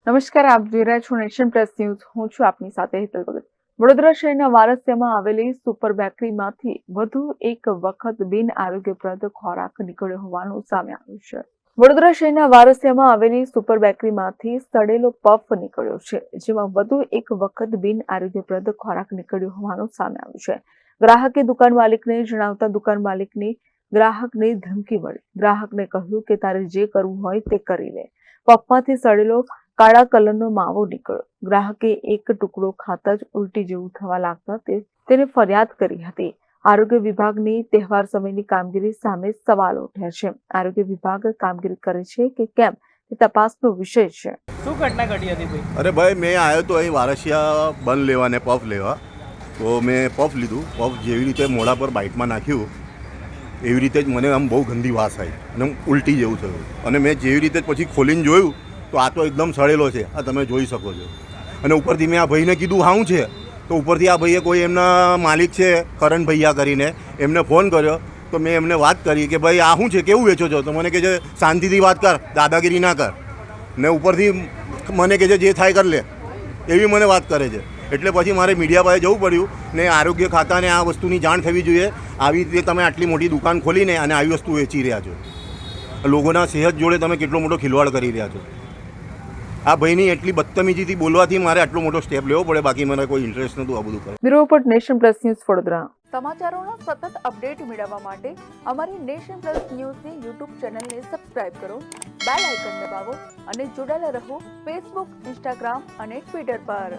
નમસ્કાર, આપ જોઈ રહ્યા છો નેશન પ્લસ ન્યૂઝ. હું છું આપની સાથે હેતલ ભગત. વડોદરા શહેરના વારસિયામાં આવેલી સુપર બેકરીમાંથી વધુ એક વખત બિન આરોગ્યપ્રદ ખોરાક નીકળ્યો હોવાનું સામે આવ્યું છે. વડોદરા શહેરના વારસિયામાં આવેલી સુપર બેકરીમાંથી સડેલો પફ નીકળ્યો છે, જેમાં વધુ એક વખત બિન આરોગ્યપ્રદ ખોરાક નીકળ્યો હોવાનું સામે આવ્યું છે. ગ્રાહકે દુકાન માલિકને જણાવતા દુકાન માલિકની ગ્રાહકને ધમકી મળી. ગ્રાહકને કહ્યું કે તારે જે કરવું હોય તે કરી લે. પફમાંથી સડેલો કાળા કલરનો માવો નીકળ્યો. ગ્રાહકે એક ટુકડો ખાતા જ ઉલટી જેવું થવા લાગતા તેને ફરિયાદ કરી હતી. આરોગ્ય વિભાગની તહેવાર સમયની કામગીરી સામે સવાલો ઉઠ્યા છે. આરોગ્ય વિભાગ કામગીરી કરે છે કે કેમ તે તપાસનો વિષય છે. શું ઘટના ઘટી હતી ભાઈ? અરે ભાઈ, મેં આવ્યો તો અહીં વારસિયા બન લેવા ને પફ લેવા. તો મેં પફ લીધું. પફ જેવી રીતે મોઢા પર બાઇટમાં નાખ્યું એવી રીતે જ મને આમ બહુ ગંદી વાસ આવી અને ઉલટી જેવું થયું. અને મેં જેવી રીતે પછી ખોલીને જોયું તો આ તો એકદમ સડેલો છે. આ તમે જોઈ શકો છો. અને ઉપરથી મેં આ ભાઈને કીધું હાઉં છે, તો ઉપરથી આ ભાઈએ કોઈ એમના માલિક છે કરણ ભૈયા કરીને એમને ફોન કર્યો. તો મેં એમને વાત કરી કે ભાઈ આ શું છે, કેવું વેચો છો? તો મને કહે છે શાંતિથી વાત કર, દાદાગીરી ના કર. ને ઉપરથી મને કહે છે જે થાય કર લે, એવી મને વાત કરે છે. એટલે પછી મારે મીડિયા પાસે જવું પડ્યું ને આરોગ્ય ખાતાને આ વસ્તુની જાણ થવી જોઈએ. આવી રીતે તમે આટલી મોટી દુકાન ખોલીને અને આવી વસ્તુ વેચી રહ્યા છો. લોકોના સેહત જોડે તમે કેટલો મોટો ખિલવાડ કરી રહ્યા છો. આ ભાઈની એટલી બદતમીજીથી બોલવાથી મારે આટલો મોટો સ્ટેપ લેવો પડે. બાકી મને કોઈ ઇન્ટરેસ્ટ નહોતું આ બધું કરવા. Bureau report, nation plus news, Vadodara. સમાચારોના સતત અપડેટ મેળવવા માટે અમારી નેશન પ્લસ ન્યૂઝની યુટ્યુબ ચેનલને સબસ્ક્રાઇબ કરો, બેલ આઇકન દબાવો અને જોડાયેલા રહો ફેસબુક, ઇન્સ્ટાગ્રામ અને ટ્વિટર પર.